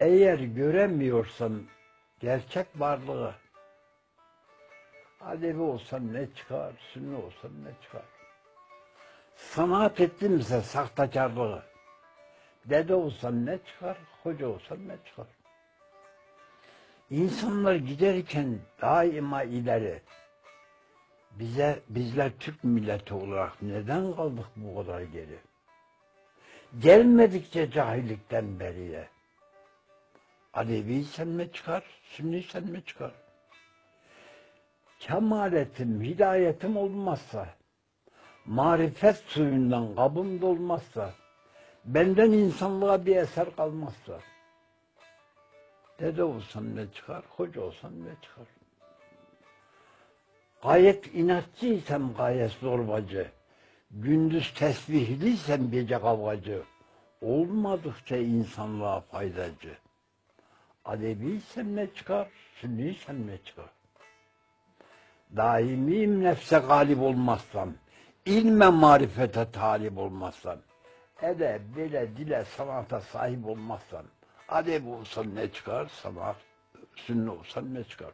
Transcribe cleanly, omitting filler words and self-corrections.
Eğer göremiyorsan gerçek varlığı, Alevi olsan ne çıkar, Sünni olsan ne çıkar? Sanat ettimse sahtekarlığı, dede olsan ne çıkar, hoca olsan ne çıkar? İnsanlar giderken daima ileri. Bizler Türk milleti olarak neden kaldık bu kadar geri? Gelmedikçe cahillikten beriye. Aleviysen mi çıkar, Sünniysen mi çıkar? Kemaletim, hidayetim olmazsa, marifet suyundan kabım dolmazsa, benden insanlığa bir eser kalmazsa, dede olsan ne çıkar, hoca olsan ne çıkar? Gayet inatçıysam gayet zorbacı, gündüz tesbihliysem gece kavgacı, olmadıkça insanlığa faydacı. Aleviysem ne çıkar, Sünniysem ne çıkar? Daimiyim nefse galip olmazsam, ilme marifete talip olmazsam, ele, bile, dile, sanata sahip olmazsam, Alevi olsan ne çıkar, sanat, Sünni olsan ne çıkar?